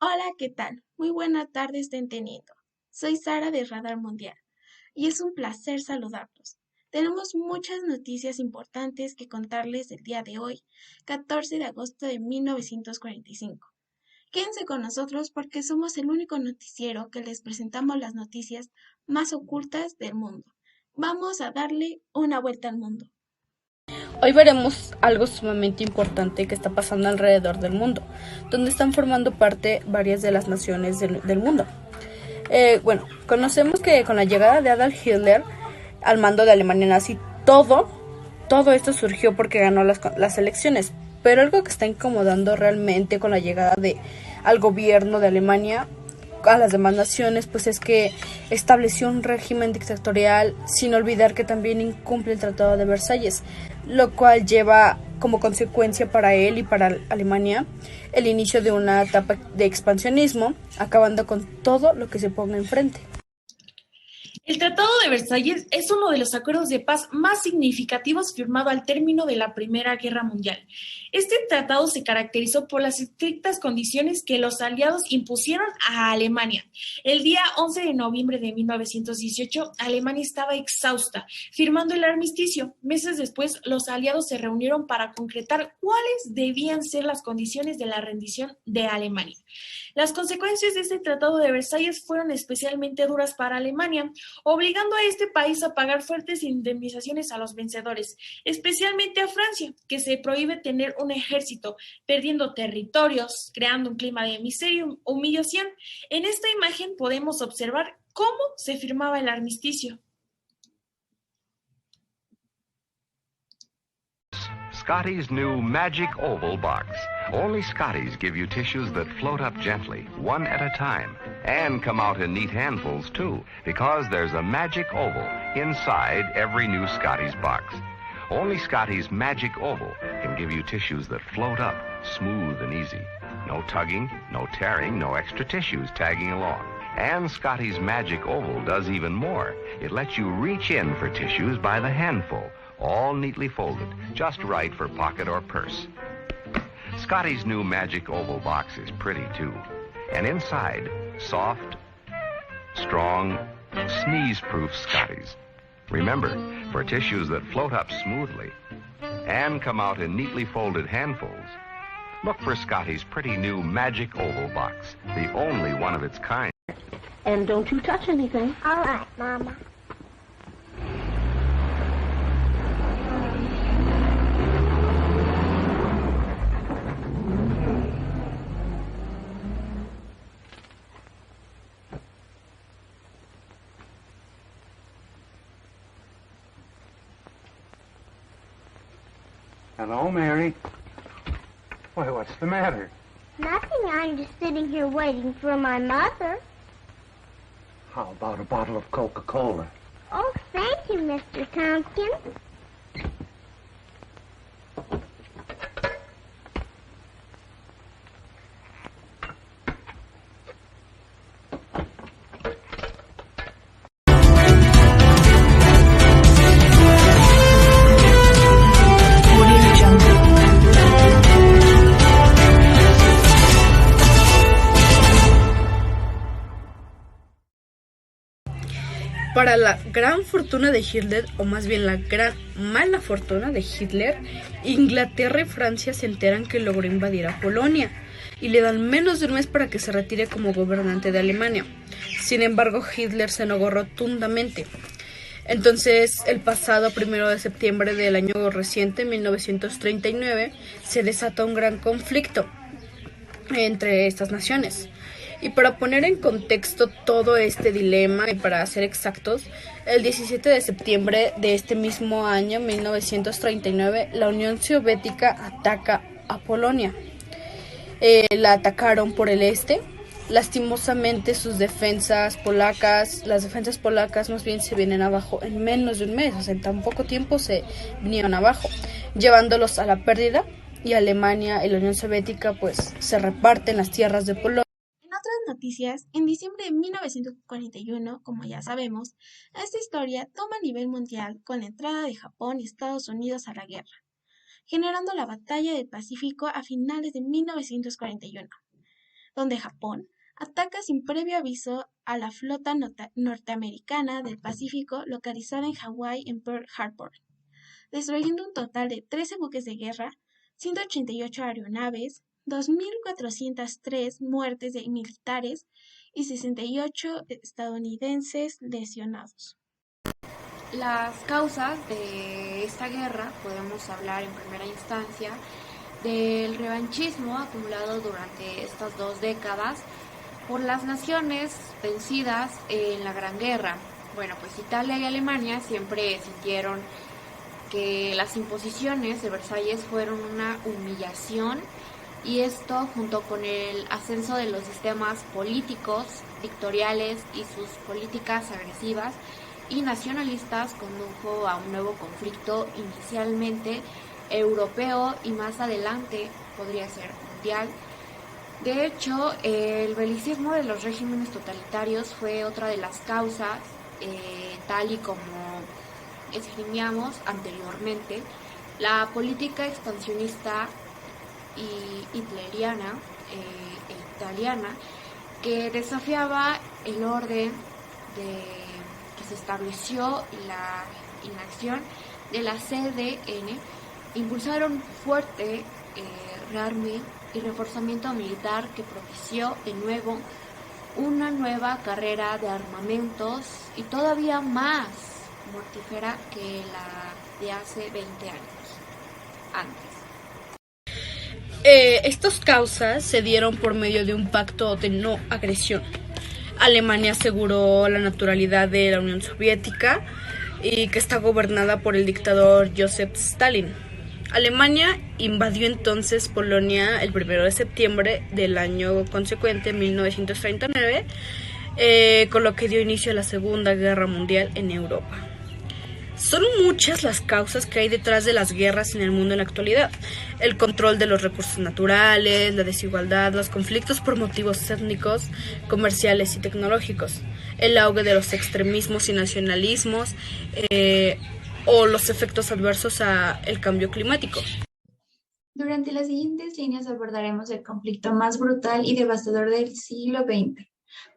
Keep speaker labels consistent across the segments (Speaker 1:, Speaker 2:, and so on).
Speaker 1: Hola, ¿qué tal? Muy buena tarde estén teniendo. Soy Sara de Radar Mundial y es un placer saludarlos. Tenemos muchas noticias importantes que contarles el día de hoy, 14 de agosto de 1945. Quédense con nosotros porque somos el único noticiero que les presentamos las noticias más ocultas del mundo. Vamos a darle una vuelta al mundo.
Speaker 2: Hoy veremos algo sumamente importante que está pasando alrededor del mundo, donde están formando parte varias de las naciones del mundo. Conocemos que con la llegada de Adolf Hitler al mando de Alemania nazi, todo esto surgió porque ganó las elecciones, pero algo que está incomodando realmente con la llegada al gobierno de Alemania a las demás naciones, pues es que estableció un régimen dictatorial sin olvidar que también incumple el Tratado de Versalles, lo cual lleva como consecuencia para él y para Alemania el inicio de una etapa de expansionismo, acabando con todo lo que se ponga enfrente.
Speaker 3: El Tratado de Versalles es uno de los acuerdos de paz más significativos firmado al término de la Primera Guerra Mundial. Este tratado se caracterizó por las estrictas condiciones que los aliados impusieron a Alemania. El día 11 de noviembre de 1918, Alemania estaba exhausta, firmando el armisticio. Meses después, los aliados se reunieron para concretar cuáles debían ser las condiciones de la rendición de Alemania. Las consecuencias de este Tratado de Versalles fueron especialmente duras para Alemania, obligando a este país a pagar fuertes indemnizaciones a los vencedores, especialmente a Francia, que se prohíbe tener un ejército, perdiendo territorios, creando un clima de miseria y humillación. En esta imagen podemos observar cómo se firmaba el armisticio.
Speaker 4: Scotty's new Magic Oval Box. Only Scotty's give you tissues that float up gently, one at a time, and come out in neat handfuls, too, because there's a Magic Oval inside every new Scotty's box. Only Scotty's Magic Oval can give you tissues that float up, smooth and easy. No tugging, no tearing, no extra tissues tagging along. And Scotty's Magic Oval does even more. It lets you reach in for tissues by the handful, all neatly folded, just right for pocket or purse. Scotty's new Magic Oval box is pretty, too. And inside, soft, strong, sneeze-proof Scotty's. Remember, for tissues that float up smoothly and come out in neatly folded handfuls, look for Scotty's pretty new Magic Oval box, the only one of its kind.
Speaker 5: And don't you touch anything.
Speaker 6: All right, Mama.
Speaker 7: Hello, Mary. Why, what's the matter?
Speaker 6: Nothing. I'm just sitting here waiting for my mother.
Speaker 7: How about a bottle of Coca-Cola?
Speaker 6: Oh, thank you, Mr. Tompkins.
Speaker 2: Para la gran fortuna de Hitler, o más bien la gran mala fortuna de Hitler, Inglaterra y Francia se enteran que logró invadir a Polonia y le dan menos de un mes para que se retire como gobernante de Alemania. Sin embargo, Hitler se negó rotundamente. Entonces, el pasado 1 de septiembre del año reciente, 1939, se desata un gran conflicto entre estas naciones. Y para poner en contexto todo este dilema, y para ser exactos, el 17 de septiembre de este mismo año, 1939, la Unión Soviética ataca a Polonia. La atacaron por el este. Lastimosamente las defensas polacas más bien se vienen abajo en menos de un mes, o sea, en tan poco tiempo se vinieron abajo, llevándolos a la pérdida, y Alemania y la Unión Soviética pues se reparten las tierras de Polonia.
Speaker 1: En otras noticias, en diciembre de 1941, como ya sabemos, esta historia toma a nivel mundial con la entrada de Japón y Estados Unidos a la guerra, generando la Batalla del Pacífico a finales de 1941. donde Japón ataca sin previo aviso a la flota norteamericana del Pacífico localizada en Hawái en Pearl Harbor, destruyendo un total de 13 buques de guerra, 188 aeronaves, 2.403 muertes de militares y 68 estadounidenses lesionados.
Speaker 8: Las causas de esta guerra podemos hablar en primera instancia del revanchismo acumulado durante estas 2 décadas por las naciones vencidas en la Gran Guerra. Bueno, pues Italia y Alemania siempre sintieron que las imposiciones de Versalles fueron una humillación, y esto, junto con el ascenso de los sistemas políticos dictatoriales y sus políticas agresivas y nacionalistas, condujo a un nuevo conflicto inicialmente europeo y más adelante podría ser mundial. De hecho, el belicismo de los regímenes totalitarios fue otra de las causas, tal y como esgrimíamos anteriormente. La política expansionista y hitleriana e italiana, que desafiaba el orden que se estableció y la inacción de la CDN, impulsaron fuerte rearme y reforzamiento militar que propició de nuevo una nueva carrera de armamentos y todavía más mortífera que la de hace 20 años antes.
Speaker 2: Estas causas se dieron por medio de un pacto de no agresión. Alemania aseguró la neutralidad de la Unión Soviética y que está gobernada por el dictador Joseph Stalin. Alemania invadió entonces Polonia el 1 de septiembre del año consecuente, 1939, con lo que dio inicio a la Segunda Guerra Mundial en Europa. Son muchas las causas que hay detrás de las guerras en el mundo en la actualidad. El control de los recursos naturales, la desigualdad, los conflictos por motivos étnicos, comerciales y tecnológicos, el auge de los extremismos y nacionalismos, o los efectos adversos al cambio climático.
Speaker 9: Durante las siguientes líneas abordaremos el conflicto más brutal y devastador del siglo XX,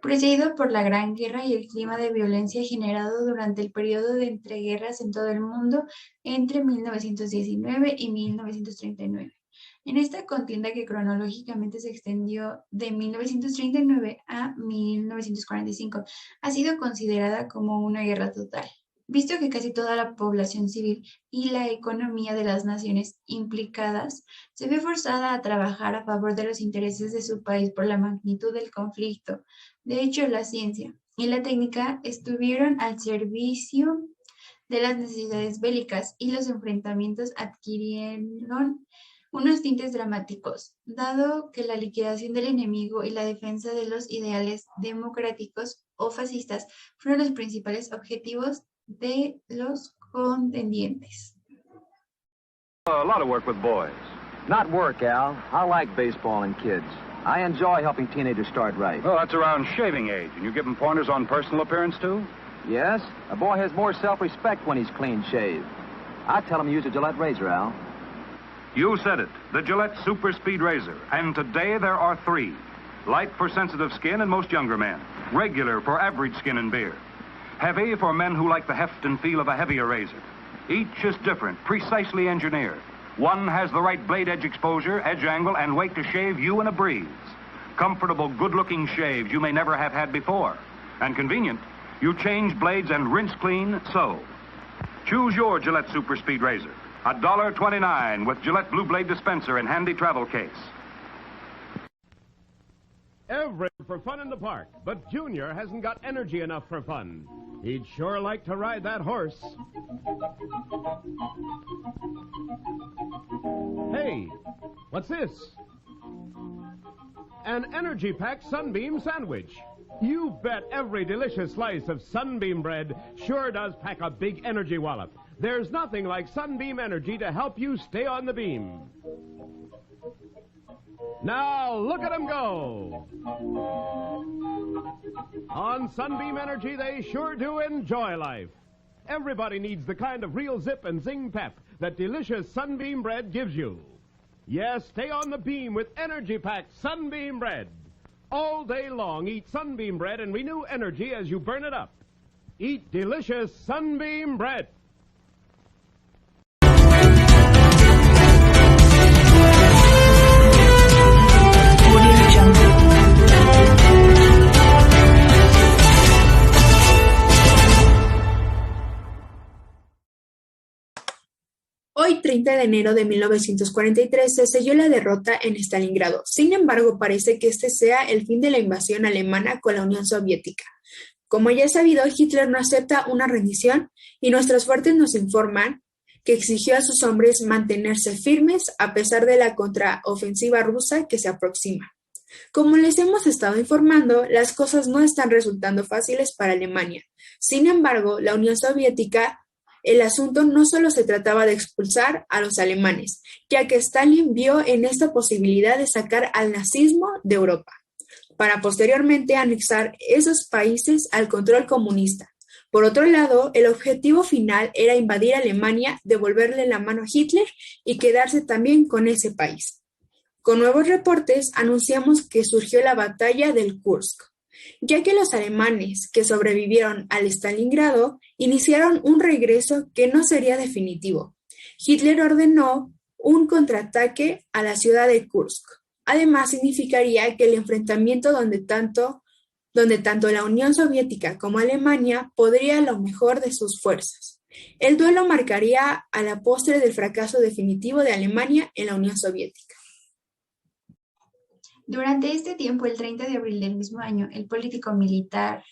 Speaker 9: precedido por la Gran Guerra y el clima de violencia generado durante el periodo de entreguerras en todo el mundo entre 1919 y 1939. En esta contienda, que cronológicamente se extendió de 1939 a 1945, ha sido considerada como una guerra total, visto que casi toda la población civil y la economía de las naciones implicadas se ve forzada a trabajar a favor de los intereses de su país por la magnitud del conflicto. De hecho, la ciencia y la técnica estuvieron al servicio de las necesidades bélicas y los enfrentamientos adquirieron unos tintes dramáticos, dado que la liquidación del enemigo y la defensa de los ideales democráticos o fascistas fueron los principales objetivos de los contendientes.
Speaker 10: A lot of work with boys.
Speaker 11: Not work, Al. I like baseball and kids. I enjoy helping teenagers start right.
Speaker 10: Oh, that's around shaving age. And you give them pointers on personal appearance, too?
Speaker 11: Yes. A boy has more self-respect when he's clean shaved. I tell him to use a Gillette razor, Al.
Speaker 10: You said it. The Gillette Super Speed Razor. And today there are 3. Light for sensitive skin and most younger men. Regular for average skin and beard. Heavy for men who like the heft and feel of a heavier razor. Each is different, precisely engineered. One has the right blade edge exposure, edge angle, and weight to shave you in a breeze. Comfortable, good-looking shaves you may never have had before. And convenient, you change blades and rinse clean so. Choose your Gillette Super Speed Razor. $1.29 with Gillette Blue Blade dispenser and handy travel case.
Speaker 12: Everett for fun in the park, but Junior hasn't got energy enough for fun. He'd sure like to ride that horse. Hey, what's this? An Energy Pack Sunbeam sandwich. You bet every delicious slice of Sunbeam bread sure does pack a big energy wallop. There's nothing like Sunbeam Energy to help you stay on the beam. Now, look at them go. On Sunbeam Energy, they sure do enjoy life. Everybody needs the kind of real zip and zing pep that delicious Sunbeam bread gives you. Yes, stay on the beam with Energy Pack Sunbeam bread. all day long. Eat Sunbeam bread and renew energy as you burn it up. Eat delicious Sunbeam bread.
Speaker 13: Hoy, 30 de enero de 1943, se selló la derrota en Stalingrado. Sin embargo, parece que este sea el fin de la invasión alemana con la Unión Soviética. Como ya es sabido, Hitler no acepta una rendición y nuestras fuentes nos informan que exigió a sus hombres mantenerse firmes a pesar de la contraofensiva rusa que se aproxima. Como les hemos estado informando, las cosas no están resultando fáciles para Alemania. Sin embargo, la Unión Soviética, el asunto no solo se trataba de expulsar a los alemanes, ya que Stalin vio en esta posibilidad de sacar al nazismo de Europa, para posteriormente anexar esos países al control comunista. Por otro lado, el objetivo final era invadir Alemania, devolverle la mano a Hitler y quedarse también con ese país. Con nuevos reportes anunciamos que surgió la batalla del Kursk, ya que los alemanes que sobrevivieron al Stalingrado iniciaron un regreso que no sería definitivo. Hitler ordenó un contraataque a la ciudad de Kursk. Además, significaría que el enfrentamiento donde tanto la Unión Soviética como Alemania podría lo mejor de sus fuerzas. El duelo marcaría a la postre del fracaso definitivo de Alemania en la Unión Soviética.
Speaker 9: Durante este tiempo, el 30 de abril del mismo año, el político militar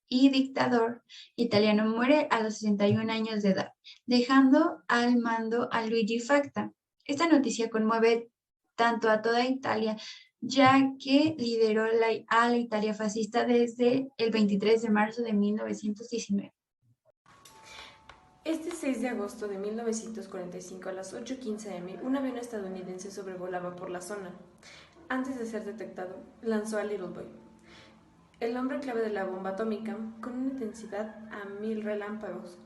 Speaker 9: y dictador italiano muere a los 61 años de edad, dejando al mando a Luigi Facta. Esta noticia conmueve tanto a toda Italia, ya que lideró a la Italia fascista desde el 23 de marzo de 1919.
Speaker 14: Este 6 de agosto de 1945 a las 8:15 am, un avión estadounidense sobrevolaba por la zona. Antes de ser detectado, lanzó a Little Boy, el nombre clave de la bomba atómica, con una intensidad a 1000 relámpagos.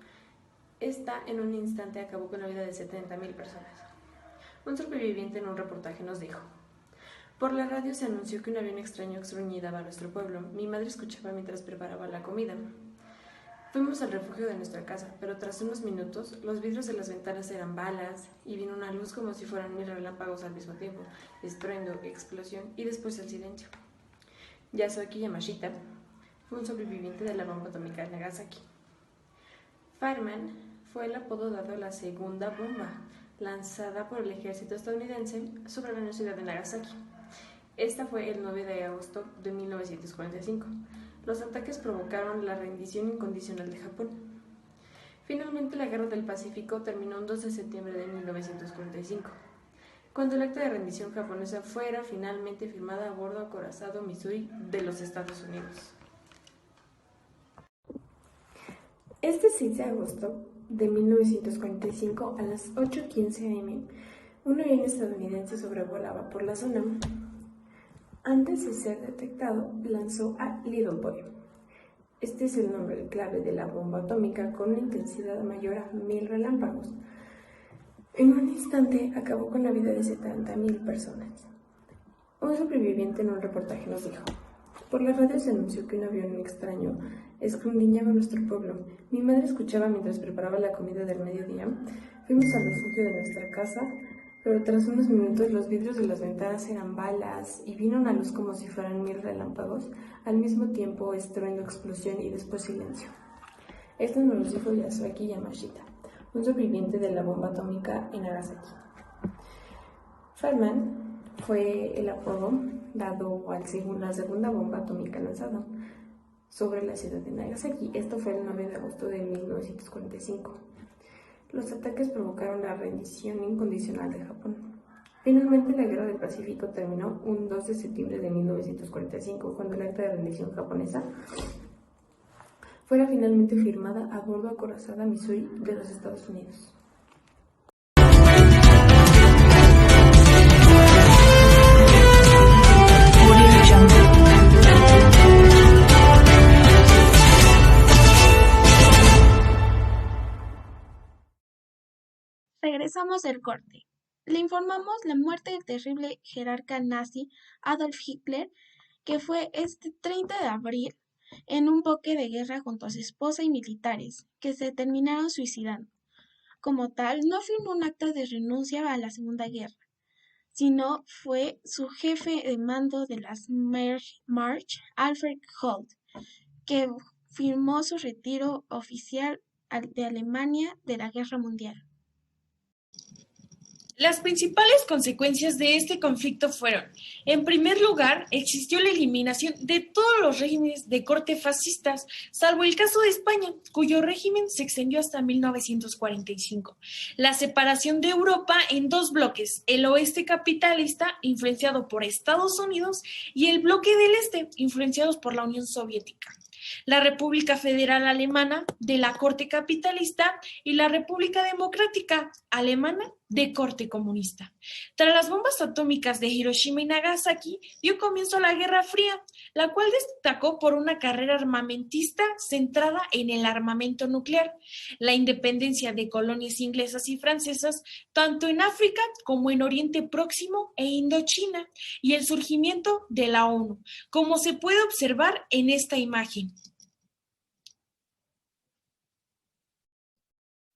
Speaker 14: Esta en un instante acabó con la vida de 70,000 personas. Un sobreviviente en un reportaje nos dijo: por la radio se anunció que un avión extraño extrañidaba a nuestro pueblo. Mi madre escuchaba mientras preparaba la comida. Fuimos al refugio de nuestra casa, pero tras unos minutos los vidrios de las ventanas eran balas y vino una luz como si fueran 1000 relámpagos al mismo tiempo, estruendo, explosión y después el silencio. Yasuaki Yamashita fue un sobreviviente de la bomba atómica de Nagasaki. Fireman fue el apodo dado a la segunda bomba lanzada por el ejército estadounidense sobre la ciudad de Nagasaki. Esta fue el 9 de agosto de 1945. Los ataques provocaron la rendición incondicional de Japón. Finalmente, la Guerra del Pacífico terminó el 2 de septiembre de 1945, cuando el acta de rendición japonesa fuera finalmente firmada a bordo acorazado Missouri de los Estados Unidos. Este 6 de agosto de 1945 a las 8:15 am, un avión estadounidense sobrevolaba por la zona. Antes de ser detectado, lanzó a Little Boy. Este es el nombre clave de la bomba atómica con una intensidad mayor a 1000 relámpagos. En un instante acabó con la vida de 70,000 personas. Un sobreviviente en un reportaje nos dijo: por la radio se anunció que un avión extraño escudriñaba nuestro pueblo. Mi madre escuchaba mientras preparaba la comida del mediodía. Fuimos al refugio de nuestra casa, pero tras unos minutos los vidrios de las ventanas eran balas y vino una luz como si fueran 1000 relámpagos, al mismo tiempo estruendo, explosión y después silencio. Esto nos lo dijo Yasuaki Yamashita, un sobreviviente de la bomba atómica en Nagasaki. Fireman fue el apodo dado a la segunda bomba atómica lanzada sobre la ciudad de Nagasaki. Esto fue el 9 de agosto de 1945. Los ataques provocaron la rendición incondicional de Japón. Finalmente, la Guerra del Pacífico terminó un 2 de septiembre de 1945, cuando el acta de rendición japonesa fuera finalmente firmada a bordo acorazada Missouri de los Estados Unidos.
Speaker 1: Regresamos del corte. Le informamos la muerte del terrible jerarca nazi Adolf Hitler que fue este 30 de abril en un buque de guerra junto a su esposa y militares, que se terminaron suicidando. Como tal, no firmó un acta de renuncia a la Segunda Guerra, sino fue su jefe de mando de las March, Alfred Holt, que firmó su retiro oficial de Alemania de la Guerra Mundial.
Speaker 3: Las principales consecuencias de este conflicto fueron, en primer lugar, existió la eliminación de todos los regímenes de corte fascistas, salvo el caso de España, cuyo régimen se extendió hasta 1945. La separación de Europa en dos bloques, el oeste capitalista, influenciado por Estados Unidos, y el bloque del este, influenciados por la Unión Soviética. La República Federal Alemana de la corte capitalista y la República Democrática Alemana de corte comunista. Tras las bombas atómicas de Hiroshima y Nagasaki, dio comienzo la Guerra Fría, la cual destacó por una carrera armamentista centrada en el armamento nuclear, la independencia de colonias inglesas y francesas, tanto en África como en Oriente Próximo e Indochina, y el surgimiento de la ONU, como se puede observar en esta imagen.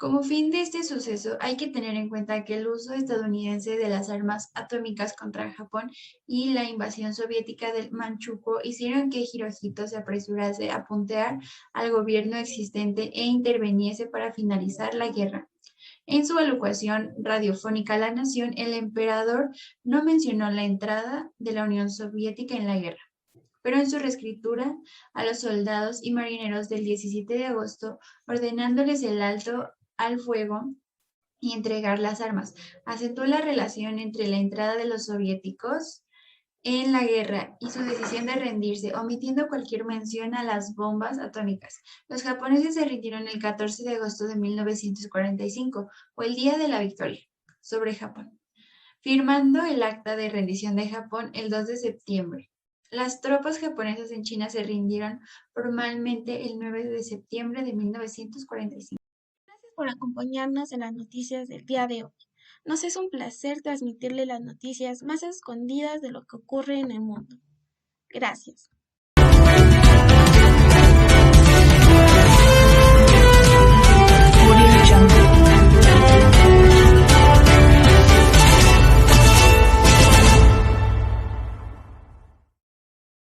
Speaker 9: Como fin de este suceso, hay que tener en cuenta que el uso estadounidense de las armas atómicas contra Japón y la invasión soviética del Manchukuo hicieron que Hirohito se apresurase a puntear al gobierno existente e interviniese para finalizar la guerra. En su alocución radiofónica a la nación, el emperador no mencionó la entrada de la Unión Soviética en la guerra, pero en su reescritura a los soldados y marineros del 17 de agosto, ordenándoles el alto al fuego y entregar las armas, acentuó la relación entre la entrada de los soviéticos en la guerra y su decisión de rendirse, omitiendo cualquier mención a las bombas atómicas. Los japoneses se rindieron el 14 de agosto de 1945, o el Día de la Victoria, sobre Japón, firmando el acta de rendición de Japón el 2 de septiembre. Las tropas japonesas en China se rindieron formalmente el 9 de septiembre de 1945.
Speaker 1: Gracias por acompañarnos en las noticias del día de hoy. Nos es un placer transmitirle las noticias más escondidas de lo que ocurre en el mundo. Gracias.